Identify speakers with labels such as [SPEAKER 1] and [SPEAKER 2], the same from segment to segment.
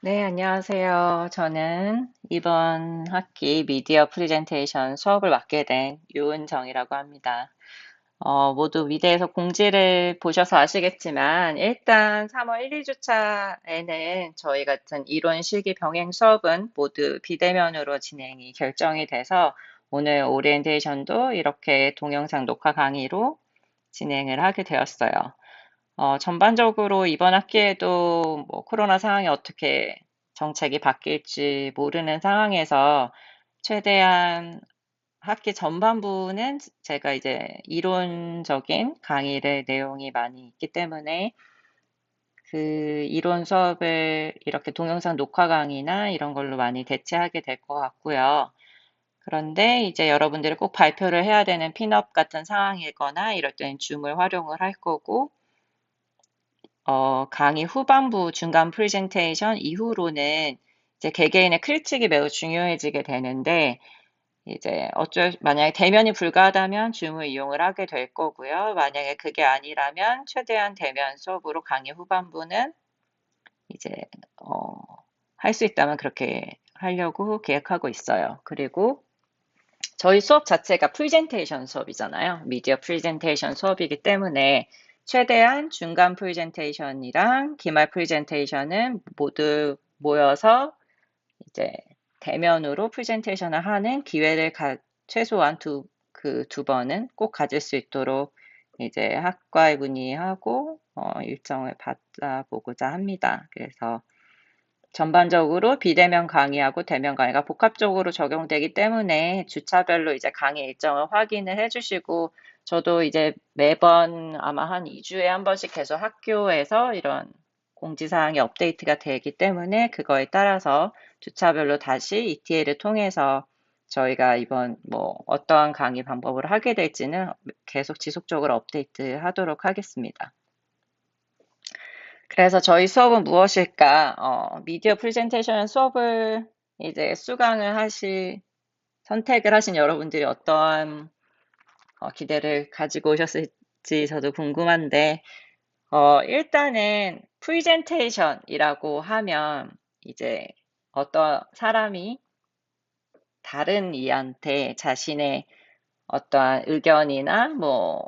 [SPEAKER 1] 네, 안녕하세요. 저는 이번 학기 미디어 프레젠테이션 수업을 맡게 된 유은정이라고 합니다. 모두 미대에서 공지를 보셔서 아시겠지만, 일단 3월 1, 2주차에는 저희 같은 이론 실기 병행 수업은 모두 비대면으로 진행이 결정이 돼서 오늘 오리엔테이션도 이렇게 동영상 녹화 강의로 진행을 하게 되었어요. 전반적으로 이번 학기에도 뭐 코로나 상황이 어떻게 정책이 바뀔지 모르는 상황에서 최대한 학기 전반부는 제가 이제 이론적인 강의를 내용이 많이 있기 때문에 그 이론 수업을 이렇게 동영상 녹화 강의나 이런 걸로 많이 대체하게 될 것 같고요. 그런데 이제 여러분들이 꼭 발표를 해야 되는 핀업 같은 상황이거나 이럴 때는 줌을 활용을 할 거고, 강의 후반부 중간 프레젠테이션 이후로는 이제 개개인의 클릭이 매우 중요해지게 되는데, 이제 만약에 대면이 불가하다면 줌을 이용을 하게 될 거고요. 만약에 그게 아니라면 최대한 대면 수업으로 강의 후반부는 이제, 어, 할 수 있다면 그렇게 하려고 계획하고 있어요. 그리고 저희 수업 자체가 프레젠테이션 수업이잖아요. 미디어 프레젠테이션 수업이기 때문에 최대한 중간 프레젠테이션이랑 기말 프레젠테이션은 모두 모여서 이제 대면으로 프레젠테이션을 하는 기회를 최소한 두 번은 꼭 가질 수 있도록 이제 학과에 문의하고 일정을 받아보고자 합니다. 그래서 전반적으로 비대면 강의하고 대면 강의가 복합적으로 적용되기 때문에 주차별로 이제 강의 일정을 확인을 해주시고, 저도 이제 매번 아마 한 2주에 한 번씩 계속 학교에서 이런 공지사항이 업데이트가 되기 때문에 그거에 따라서 주차별로 다시 ETA를 통해서 저희가 이번 뭐 어떠한 강의 방법을 하게 될지는 계속 지속적으로 업데이트 하도록 하겠습니다. 그래서 저희 수업은 무엇일까? 미디어 프레젠테이션 수업을 이제 선택을 하신 여러분들이 어떠한 기대를 가지고 오셨을지 저도 궁금한데, 일단은 프레젠테이션이라고 하면 이제 어떤 사람이 다른 이한테 자신의 어떠한 의견이나 뭐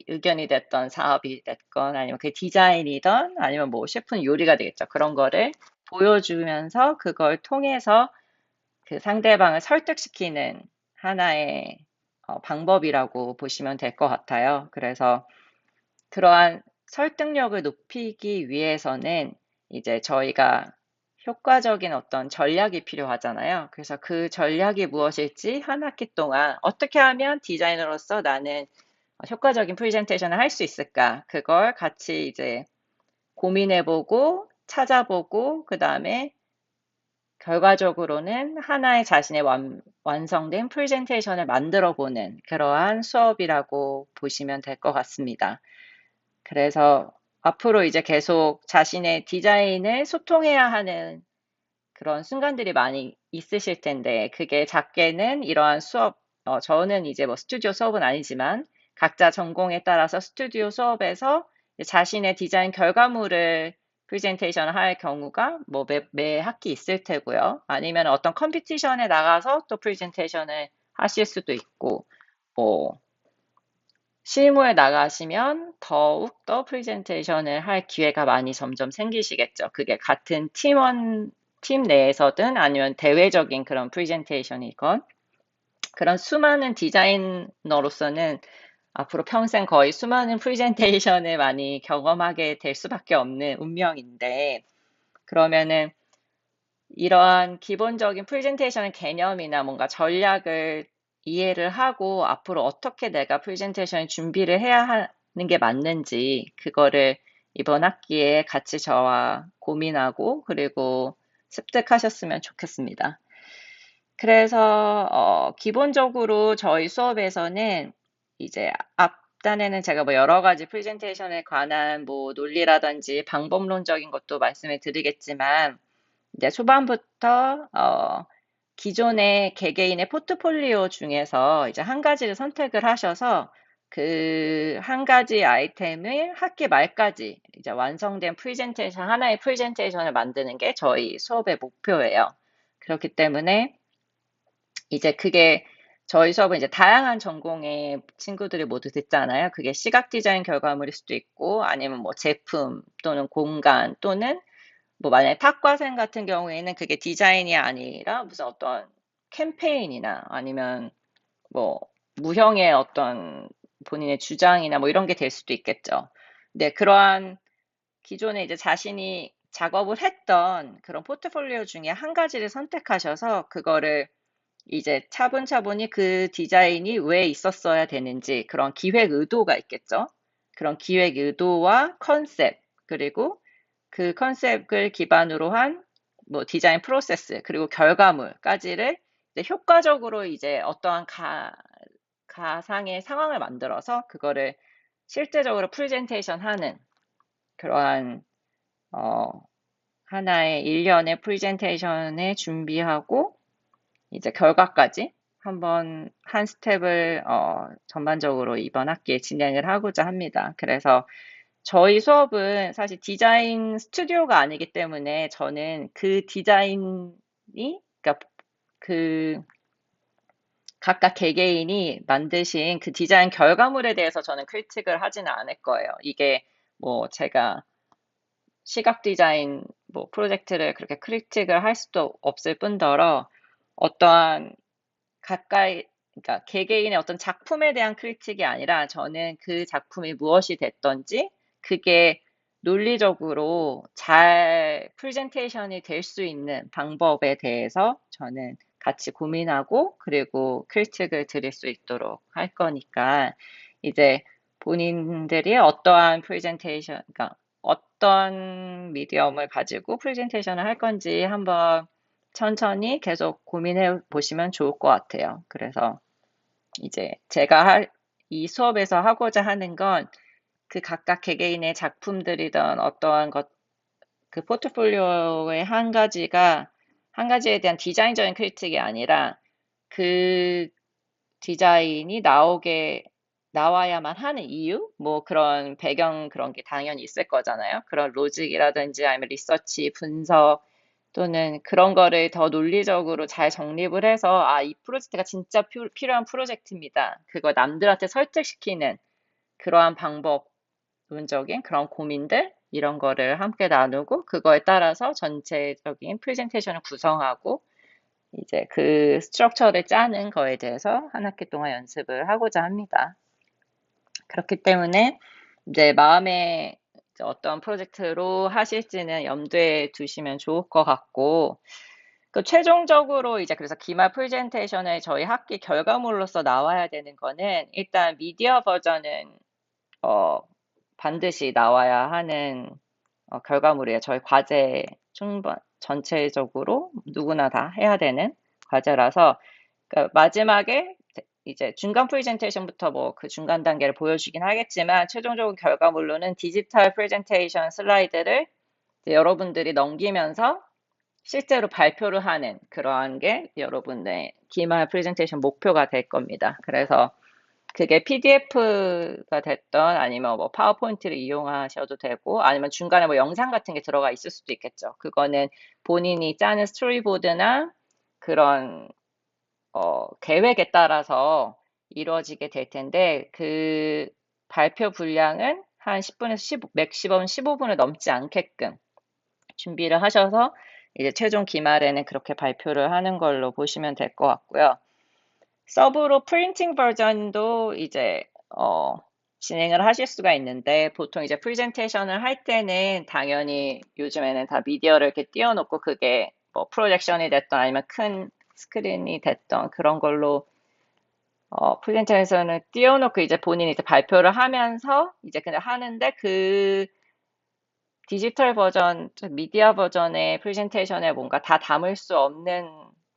[SPEAKER 1] 의견이 됐던 사업이 됐건 아니면 그 디자인이든 아니면 뭐 셰프는 요리가 되겠죠. 그런 거를 보여주면서 그걸 통해서 그 상대방을 설득시키는 하나의 방법이라고 보시면 될 것 같아요. 그래서 그러한 설득력을 높이기 위해서는 이제 저희가 효과적인 어떤 전략이 필요하잖아요. 그래서 그 전략이 무엇일지 한 학기 동안 어떻게 하면 디자이너로서 나는 효과적인 프레젠테이션을 할 수 있을까? 그걸 같이 이제 고민해보고 찾아보고 그 다음에 결과적으로는 하나의 자신의 완성된 프레젠테이션을 만들어 보는 그러한 수업이라고 보시면 될 것 같습니다. 그래서 앞으로 이제 계속 자신의 디자인을 소통해야 하는 그런 순간들이 많이 있으실 텐데, 그게 작게는 이러한 저는 이제 뭐 스튜디오 수업은 아니지만, 각자 전공에 따라서 스튜디오 수업에서 자신의 디자인 결과물을 프레젠테이션 할 경우가 뭐 매 학기 있을 테고요. 아니면 어떤 컴피티션에 나가서 또 프레젠테이션을 하실 수도 있고, 뭐, 실무에 나가시면 더욱더 프레젠테이션을 할 기회가 많이 점점 생기시겠죠. 그게 같은 팀 내에서든 아니면 대외적인 그런 프레젠테이션이건, 그런 수많은 디자이너로서는 앞으로 평생 거의 수많은 프레젠테이션을 많이 경험하게 될 수밖에 없는 운명인데, 그러면은 이러한 기본적인 프레젠테이션의 개념이나 뭔가 전략을 이해를 하고 앞으로 어떻게 내가 프레젠테이션 준비를 해야 하는 게 맞는지 그거를 이번 학기에 같이 저와 고민하고 그리고 습득하셨으면 좋겠습니다. 그래서 기본적으로 저희 수업에서는 이제 앞단에는 제가 뭐 여러 가지 프레젠테이션에 관한 뭐 논리라든지 방법론적인 것도 말씀을 드리겠지만, 이제 초반부터 기존의 개개인의 포트폴리오 중에서 이제 한 가지를 선택을 하셔서 그 한 가지 아이템을 학기 말까지 이제 완성된 프레젠테이션, 하나의 프레젠테이션을 만드는 게 저희 수업의 목표예요. 그렇기 때문에 이제 그게 저희 수업은 이제 다양한 전공의 친구들이 모두 듣잖아요. 그게 시각 디자인 결과물일 수도 있고 아니면 뭐 제품 또는 공간 또는 뭐 만약에 탁과생 같은 경우에는 그게 디자인이 아니라 무슨 어떤 캠페인이나 아니면 뭐 무형의 어떤 본인의 주장이나 뭐 이런 게 될 수도 있겠죠. 근데 그러한 기존에 이제 자신이 작업을 했던 그런 포트폴리오 중에 한 가지를 선택하셔서 그거를 이제 차분차분히 그 디자인이 왜 있었어야 되는지 그런 기획 의도가 있겠죠. 그런 기획 의도와 컨셉, 그리고 그 컨셉을 기반으로 한 뭐 디자인 프로세스, 그리고 결과물까지를 이제 효과적으로 이제 어떠한 가상의 상황을 만들어서 그거를 실제적으로 프레젠테이션 하는 그러한 어, 하나의 일련의 프레젠테이션을 준비하고 이제 결과까지 한번 한 스텝을 전반적으로 이번 학기에 진행을 하고자 합니다. 그래서 저희 수업은 사실 디자인 스튜디오가 아니기 때문에 저는 그 디자인이 그러니까 그 각각 개개인이 만드신 그 디자인 결과물에 대해서 저는 크리틱을 하지는 않을 거예요. 이게 뭐 제가 시각 디자인 뭐 프로젝트를 그렇게 크리틱을 할 수도 없을 뿐더러 어떠한 가까이, 그러니까 개개인의 어떤 작품에 대한 크리틱이 아니라 저는 그 작품이 무엇이 됐던지 그게 논리적으로 잘 프레젠테이션이 될 수 있는 방법에 대해서 저는 같이 고민하고 그리고 크리틱을 드릴 수 있도록 할 거니까 이제 본인들이 어떠한 프레젠테이션, 그러니까 어떤 미디엄을 가지고 프레젠테이션을 할 건지 한번 천천히 계속 고민해 보시면 좋을 것 같아요. 그래서 이제 제가 이 수업에서 하고자 하는 건 그 각각 개개인의 작품들이든 어떠한 것, 그 포트폴리오의 한 가지에 대한 디자인적인 크리틱이 아니라 그 디자인이 나와야만 하는 이유? 뭐 그런 배경 그런 게 당연히 있을 거잖아요. 그런 로직이라든지 아니면 리서치, 분석, 또는 그런 거를 더 논리적으로 잘 정립을 해서, 아, 이 프로젝트가 진짜 필요한 프로젝트입니다. 그거 남들한테 설득시키는 그러한 방법론적인 그런 고민들, 이런 거를 함께 나누고, 그거에 따라서 전체적인 프레젠테이션을 구성하고, 이제 그 스트럭처를 짜는 거에 대해서 한 학기 동안 연습을 하고자 합니다. 그렇기 때문에 이제 마음에 어떤 프로젝트로 하실지는 염두에 두시면 좋을 것 같고, 그 최종적으로 이제 그래서 기말 프레젠테이션에 저희 학기 결과물로서 나와야 되는 거는 일단 미디어 버전은 어, 반드시 나와야 하는 결과물이에요. 저희 과제 전체적으로 누구나 다 해야 되는 과제라서 그 마지막에 이제 중간 프레젠테이션부터 뭐 그 중간 단계를 보여주긴 하겠지만 최종적인 결과물로는 디지털 프레젠테이션 슬라이드를 여러분들이 넘기면서 실제로 발표를 하는 그러한 게 여러분의 기말 프레젠테이션 목표가 될 겁니다. 그래서 그게 PDF가 됐던 아니면 뭐 파워포인트를 이용하셔도 되고 아니면 중간에 뭐 영상 같은 게 들어가 있을 수도 있겠죠. 그거는 본인이 짜는 스토리보드나 그런 계획에 따라서 이루어지게 될 텐데 그 발표 분량은 한 10분에서 15, 맥시멈 15분을 넘지 않게끔 준비를 하셔서 이제 최종 기말에는 그렇게 발표를 하는 걸로 보시면 될 것 같고요. 서브로 프린팅 버전도 이제 진행을 하실 수가 있는데 보통 이제 프레젠테이션을 할 때는 당연히 요즘에는 다 미디어를 이렇게 띄워놓고 그게 뭐 프로젝션이 됐던 아니면 큰 스크린이 됐던 그런 걸로 프레젠테이션을 띄워놓고 이제 본인이 이제 발표를 하면서 이제 그냥 하는데 그 디지털 버전, 미디어 버전의 프레젠테이션에 뭔가 다 담을 수 없는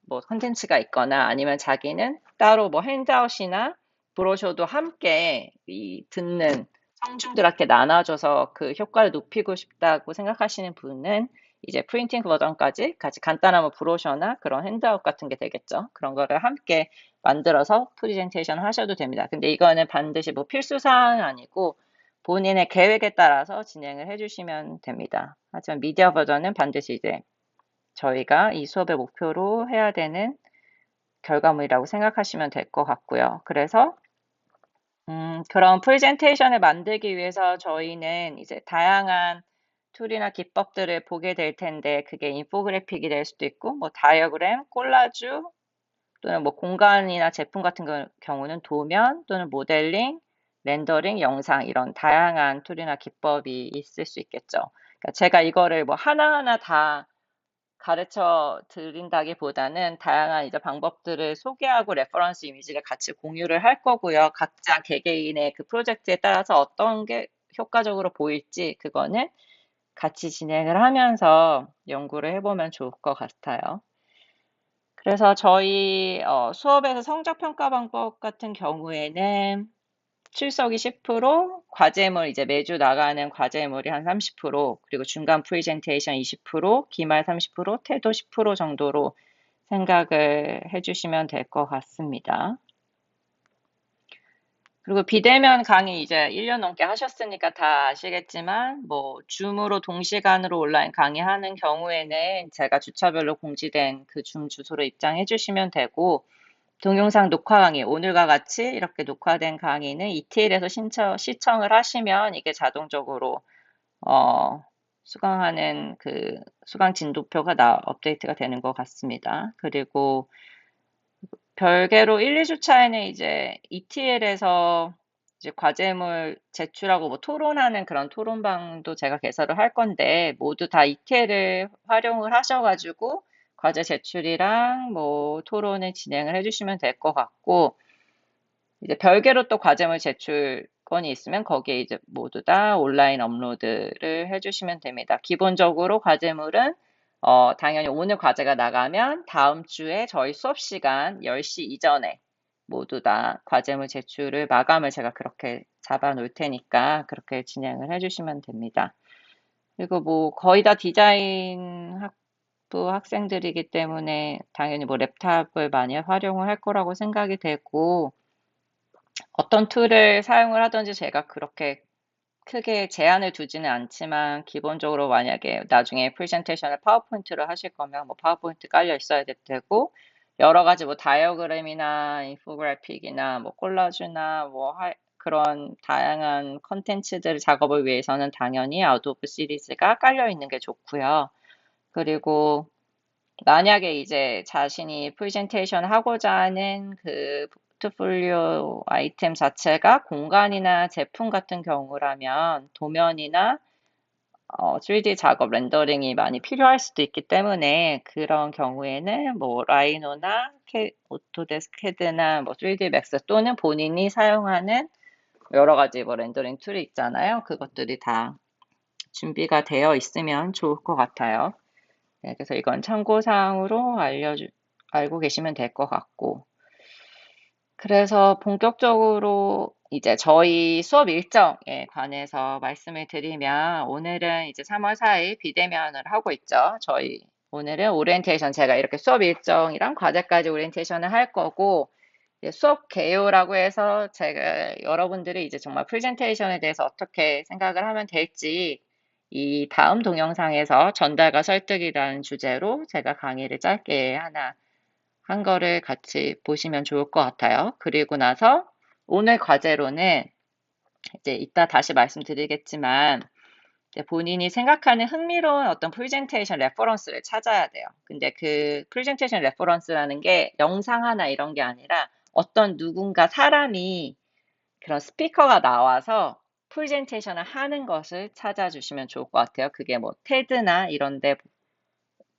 [SPEAKER 1] 뭐 콘텐츠가 있거나 아니면 자기는 따로 뭐 핸드아웃이나 브로셔도 함께 이 듣는 청중들한테 나눠줘서 그 효과를 높이고 싶다고 생각하시는 분은 이제 프린팅 버전까지 같이 간단한 뭐 브로셔나 그런 핸드아웃 같은 게 되겠죠. 그런 거를 함께 만들어서 프레젠테이션 하셔도 됩니다. 근데 이거는 반드시 뭐 필수 사항은 아니고 본인의 계획에 따라서 진행을 해주시면 됩니다. 하지만 미디어 버전은 반드시 이제 저희가 이 수업의 목표로 해야 되는 결과물이라고 생각하시면 될 것 같고요. 그래서 그런 프레젠테이션을 만들기 위해서 저희는 이제 다양한 툴이나 기법들을 보게 될 텐데 그게 인포그래픽이 될 수도 있고 뭐 다이어그램, 콜라주 또는 뭐 공간이나 제품 같은 경우는 도면 또는 모델링, 렌더링, 영상 이런 다양한 툴이나 기법이 있을 수 있겠죠. 그러니까 제가 이거를 뭐 하나하나 다 가르쳐 드린다기보다는 다양한 이제 방법들을 소개하고 레퍼런스 이미지를 같이 공유를 할 거고요. 각자 개개인의 그 프로젝트에 따라서 어떤 게 효과적으로 보일지 그거는 같이 진행을 하면서 연구를 해보면 좋을 것 같아요. 그래서 저희 수업에서 성적평가 방법 같은 경우에는 출석이 10%, 과제물 이제 매주 나가는 과제물이 한 30%, 그리고 중간 프레젠테이션 20%, 기말 30%, 태도 10% 정도로 생각을 해주시면 될 것 같습니다. 그리고 비대면 강의 이제 1년 넘게 하셨으니까 다 아시겠지만, 뭐, 줌으로 동시간으로 온라인 강의하는 경우에는 제가 주차별로 공지된 그 줌 주소로 입장해 주시면 되고, 동영상 녹화 강의, 오늘과 같이 이렇게 녹화된 강의는 ETL에서 시청을 하시면 이게 자동적으로, 수강하는 그 수강 진도표가 업데이트가 되는 것 같습니다. 그리고 별개로 1, 2주 차에는 이제 ETL에서 이제 과제물 제출하고 뭐 토론하는 그런 토론방도 제가 개설을 할 건데 모두 다 ETL을 활용을 하셔가지고 과제 제출이랑 뭐 토론을 진행을 해주시면 될 것 같고 이제 별개로 또 과제물 제출권이 있으면 거기에 이제 모두 다 온라인 업로드를 해주시면 됩니다. 기본적으로 과제물은 당연히 오늘 과제가 나가면 다음 주에 저희 수업 시간 10시 이전에 모두 다 과제물 제출을 마감을 제가 그렇게 잡아 놓을 테니까 그렇게 진행을 해주시면 됩니다. 그리고 뭐 거의 다 디자인 학부 학생들이기 때문에 당연히 뭐 랩탑을 많이 활용을 할 거라고 생각이 되고 어떤 툴을 사용을 하든지 제가 그렇게 크게 제한을 두지는 않지만 기본적으로 만약에 나중에 프레젠테이션을 파워포인트로 하실 거면 뭐 파워포인트 깔려 있어야 될 테고 여러 가지 뭐 다이어그램이나 인포그래픽이나 뭐 콜라주나 뭐 그런 다양한 컨텐츠들 작업을 위해서는 당연히 아도브 시리즈가 깔려 있는 게 좋고요. 그리고 만약에 이제 자신이 프레젠테이션 하고자 하는 그 포트폴리오 아이템 자체가 공간이나 제품 같은 경우라면 도면이나 3D 작업 렌더링이 많이 필요할 수도 있기 때문에 그런 경우에는 뭐 라이노나 오토데스크 CAD나 뭐 3D 맥스 또는 본인이 사용하는 여러 가지 뭐 렌더링 툴이 있잖아요. 그것들이 다 준비가 되어 있으면 좋을 것 같아요. 네, 그래서 이건 참고사항으로 알고 계시면 될 것 같고. 그래서 본격적으로 이제 저희 수업 일정에 관해서 말씀을 드리면 오늘은 이제 3월 4일 비대면을 하고 있죠. 저희 오늘은 오리엔테이션 제가 이렇게 수업 일정이랑 과제까지 오리엔테이션을 할 거고 수업 개요라고 해서 제가 여러분들이 이제 정말 프레젠테이션에 대해서 어떻게 생각을 하면 될지 이 다음 동영상에서 전달과 설득이라는 주제로 제가 강의를 짧게 하나 한 거를 같이 보시면 좋을 것 같아요. 그리고 나서 오늘 과제로는 이제 이따 다시 말씀드리겠지만 이제 본인이 생각하는 흥미로운 어떤 프레젠테이션 레퍼런스를 찾아야 돼요. 근데 그 프레젠테이션 레퍼런스라는 게 영상 하나 이런 게 아니라 어떤 누군가 사람이 그런 스피커가 나와서 프레젠테이션을 하는 것을 찾아주시면 좋을 것 같아요. 그게 뭐 테드나 이런 데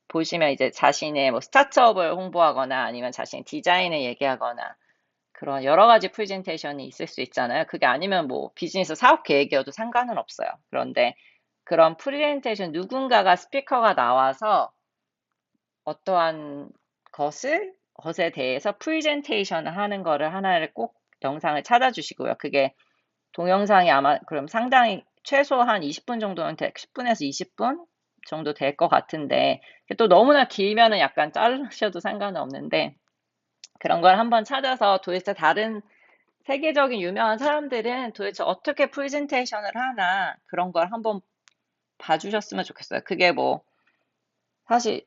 [SPEAKER 1] 보시면 이제 자신의 뭐 스타트업을 홍보하거나 아니면 자신의 디자인을 얘기하거나 그런 여러 가지 프레젠테이션이 있을 수 있잖아요. 그게 아니면 뭐 비즈니스 사업 계획이어도 상관은 없어요. 그런데 그런 프레젠테이션 누군가가 스피커가 나와서 어떠한 것에 대해서 프레젠테이션을 하는 거를 하나를 꼭 영상을 찾아주시고요. 그게 동영상이 아마 그럼 상당히 최소한 20분 정도는 10분에서 20분 정도 될 것 같은데 또 너무나 길면은 약간 자르셔도 상관은 없는데 그런 걸 한번 찾아서 도대체 다른 세계적인 유명한 사람들은 도대체 어떻게 프레젠테이션을 하나 그런 걸 한번 봐주셨으면 좋겠어요. 그게 뭐 사실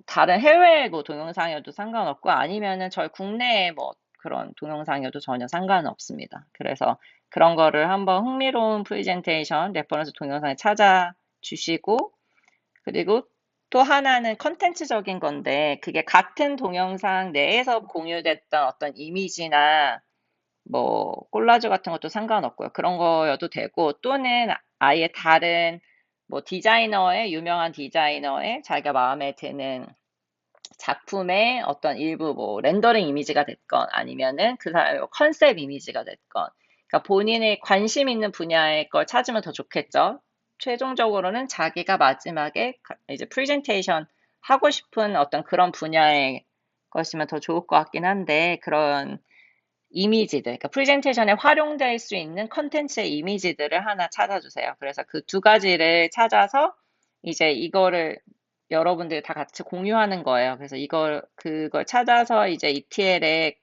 [SPEAKER 1] 다른 해외 뭐 동영상이어도 상관없고 아니면은 저희 국내에 뭐 그런 동영상이어도 전혀 상관은 없습니다. 그래서 그런 거를 한번 흥미로운 프레젠테이션 레퍼런스 동영상을 찾아주시고 그리고 또 하나는 컨텐츠적인 건데 그게 같은 동영상 내에서 공유됐던 어떤 이미지나 뭐 콜라주 같은 것도 상관없고요. 그런 거여도 되고 또는 아예 다른 뭐 디자이너의 유명한 디자이너의 자기가 마음에 드는 작품의 어떤 일부 뭐 렌더링 이미지가 됐건 아니면은 그 사람의 뭐 컨셉 이미지가 됐건 그러니까 본인의 관심 있는 분야의 걸 찾으면 더 좋겠죠. 최종적으로는 자기가 마지막에 이제 프레젠테이션 하고 싶은 어떤 그런 분야의 것이면 더 좋을 것 같긴 한데 그런 이미지들, 그러니까 프레젠테이션에 활용될 수 있는 컨텐츠의 이미지들을 하나 찾아주세요. 그래서 그 두 가지를 찾아서 이제 이거를 여러분들이 다 같이 공유하는 거예요. 그래서 그걸 찾아서 이제 ETL에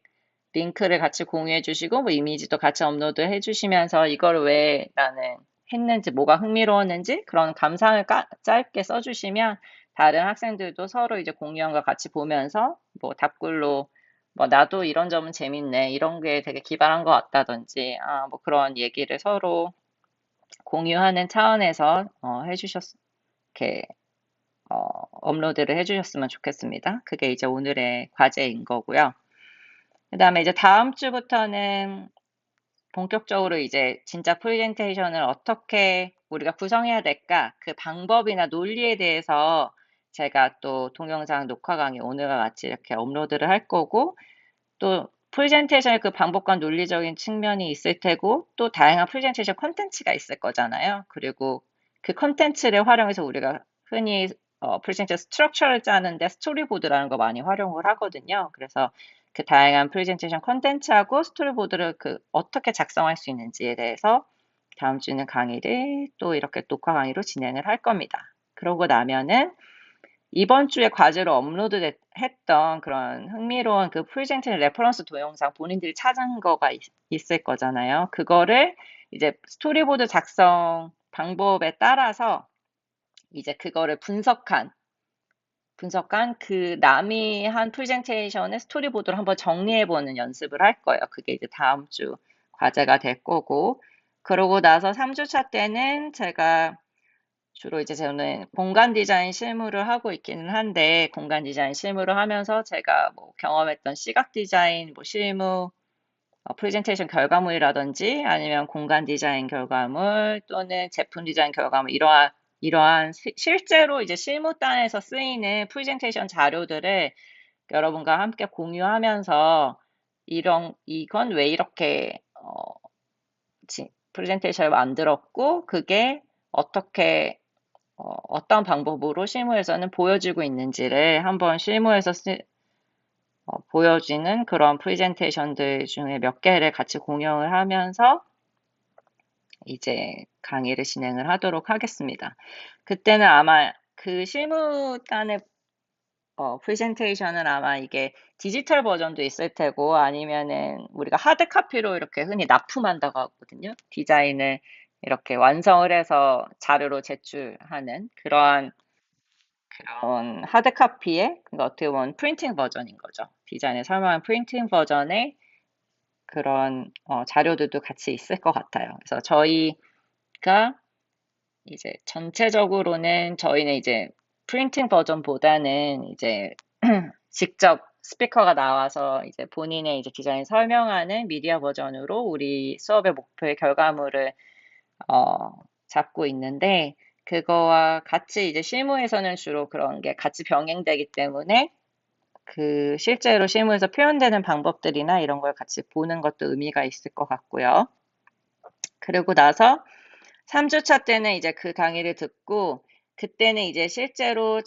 [SPEAKER 1] 링크를 같이 공유해 주시고, 뭐 이미지도 같이 업로드 해 주시면서 이걸 왜 나는 했는지, 뭐가 흥미로웠는지 그런 감상을 짧게 써주시면 다른 학생들도 서로 이제 공유한 걸 같이 보면서 뭐 답글로 뭐 나도 이런 점은 재밌네, 이런 게 되게 기발한 것 같다든지, 뭐 그런 얘기를 서로 공유하는 차원에서 이렇게 업로드를 해주셨으면 좋겠습니다. 그게 이제 오늘의 과제인 거고요. 그 다음에 이제 다음 주부터는 본격적으로 이제 진짜 프레젠테이션을 어떻게 우리가 구성해야 될까? 그 방법이나 논리에 대해서 제가 또 동영상 녹화 강의 오늘과 같이 이렇게 업로드를 할 거고, 또 프레젠테이션의 그 방법과 논리적인 측면이 있을 테고, 또 다양한 프레젠테이션 콘텐츠가 있을 거잖아요. 그리고 그 콘텐츠를 활용해서 우리가 흔히 프레젠테이션 스트럭처를 짜는데 스토리보드라는 거 많이 활용을 하거든요. 그래서 그 다양한 프레젠테이션 콘텐츠하고 스토리보드를 그 어떻게 작성할 수 있는지에 대해서 다음 주는 강의를 또 이렇게 녹화 강의로 진행을 할 겁니다. 그러고 나면은 이번 주에 과제로 업로드 했던 그런 흥미로운 그 프레젠테이션 레퍼런스 동영상 본인들이 찾은 거가 있을 거잖아요. 그거를 이제 스토리보드 작성 방법에 따라서 이제 그거를 분석한 그 남이 한 프레젠테이션의 스토리보드를 한번 정리해보는 연습을 할 거예요. 그게 이제 다음 주 과제가 될 거고, 그러고 나서 3주차 때는 제가 주로 이제 저는 공간 디자인 실무를 하고 있기는 한데, 공간 디자인 실무를 하면서 제가 뭐 경험했던 시각 디자인, 뭐 실무, 프레젠테이션 결과물이라든지 아니면 공간 디자인 결과물 또는 제품 디자인 결과물 이러한 실제로 이제 실무단에서 쓰이는 프레젠테이션 자료들을 여러분과 함께 공유하면서 이건 왜 이렇게 프레젠테이션을 만들었고 그게 어떻게 어떤 방법으로 실무에서는 보여지고 있는지를 한번 실무에서 보여지는 그런 프레젠테이션들 중에 몇 개를 같이 공유를 하면서 이제 강의를 진행을 하도록 하겠습니다. 그때는 아마 그 실무단의 프레젠테이션은 아마 이게 디지털 버전도 있을 테고 아니면은 우리가 하드 카피로 이렇게 흔히 납품한다고 하거든요. 디자인을 이렇게 완성을 해서 자료로 제출하는 그런 하드 카피의 그러니까 어떻게 보면 프린팅 버전인 거죠. 디자인을 설명한 프린팅 버전의 그런 자료들도 같이 있을 것 같아요. 그래서 저희가 이제 전체적으로는 저희는 이제 프린팅 버전보다는 이제 직접 스피커가 나와서 이제 본인의 이제 디자인 설명하는 미디어 버전으로 우리 수업의 목표의 결과물을 어, 잡고 있는데 그거와 같이 이제 실무에서는 주로 그런 게 같이 병행되기 때문에 그 실제로 실무에서 표현되는 방법들이나 이런 걸 같이 보는 것도 의미가 있을 것 같고요. 그리고 나서 3주차 때는 이제 그 강의를 듣고 그때는 이제 실제로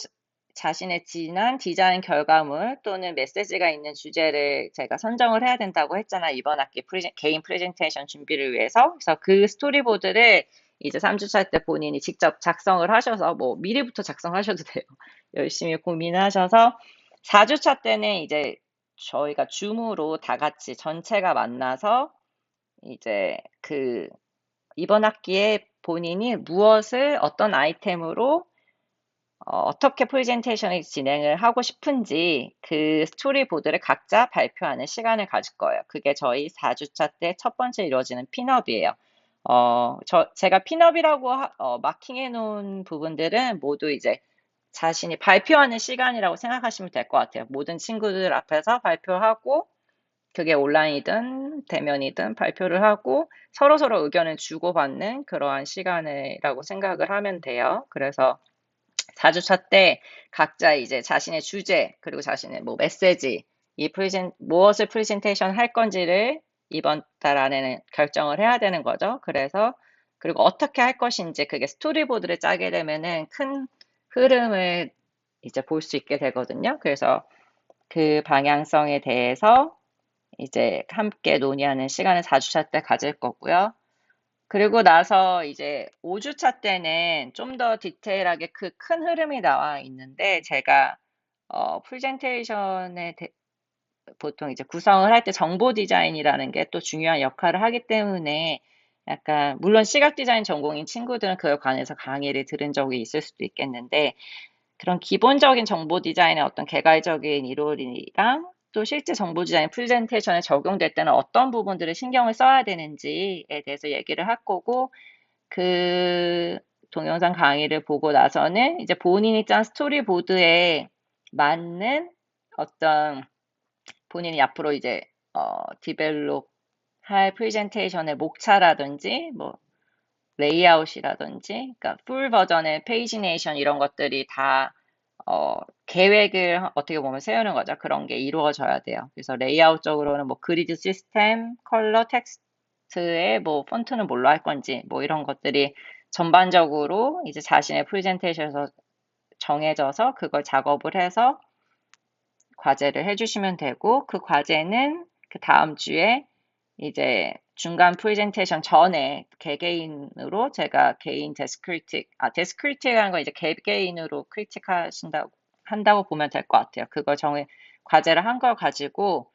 [SPEAKER 1] 자신의 지난 디자인 결과물 또는 메시지가 있는 주제를 제가 선정을 해야 된다고 했잖아요. 이번 학기 개인 프레젠테이션 준비를 위해서. 그래서 그 스토리보드를 이제 3주차 때 본인이 직접 작성을 하셔서 뭐 미리부터 작성하셔도 돼요. 열심히 고민하셔서 4주차 때는 이제 저희가 줌으로 다 같이 전체가 만나서 이제 이번 학기에 본인이 무엇을 어떤 아이템으로 어떻게 프레젠테이션을 진행을 하고 싶은지 그 스토리보드를 각자 발표하는 시간을 가질 거예요. 그게 저희 4주차 때 첫 번째 이루어지는 핀업이에요. 제가 핀업이라고 마킹해 놓은 부분들은 모두 이제 자신이 발표하는 시간이라고 생각하시면 될 것 같아요. 모든 친구들 앞에서 발표하고, 그게 온라인이든 대면이든 발표를 하고 서로서로 의견을 주고받는 그러한 시간이라고 생각을 하면 돼요. 그래서 4주차 때 각자 이제 자신의 주제, 그리고 자신의 뭐 메시지, 무엇을 프레젠테이션 할 건지를 이번 달 안에는 결정을 해야 되는 거죠. 그리고 어떻게 할 것인지, 그게 스토리보드를 짜게 되면은 큰 흐름을 이제 볼 수 있게 되거든요. 그래서 그 방향성에 대해서 이제 함께 논의하는 시간을 4주차 때 가질 거고요. 그리고 나서 이제 5주차 때는 좀 더 디테일하게 그 큰 흐름이 나와 있는데, 제가 프레젠테이션에 보통 이제 구성을 할 때 정보 디자인이라는 게 또 중요한 역할을 하기 때문에, 약간 물론 시각 디자인 전공인 친구들은 그에 관해서 강의를 들은 적이 있을 수도 있겠는데, 그런 기본적인 정보 디자인의 어떤 개괄적인 이론이랑 또 실제 정보 디자인 프레젠테이션에 적용될 때는 어떤 부분들을 신경을 써야 되는지에 대해서 얘기를 할 거고, 그 동영상 강의를 보고 나서는 이제 본인이 짠 스토리보드에 맞는 어떤 본인이 앞으로 이제 디벨롭 할 프레젠테이션의 목차라든지 뭐 레이아웃이라든지, 그러니까 풀 버전의 페이지네이션 이런 것들이 다 계획을 어떻게 보면 세우는 거죠. 그런 게 이루어져야 돼요. 그래서 레이아웃적으로는 뭐 그리드 시스템, 컬러, 텍스트의 뭐 폰트는 뭘로 할 건지 뭐 이런 것들이 전반적으로 이제 자신의 프레젠테이션에서 정해져서 그걸 작업을 해서 과제를 해주시면 되고, 그 과제는 그 다음 주에 이제 중간 프레젠테이션 전에 개개인으로 제가 개인 데스크리틱이라는 건 이제 개개인으로 한다고 보면 될 것 같아요. 과제를 한 걸 가지고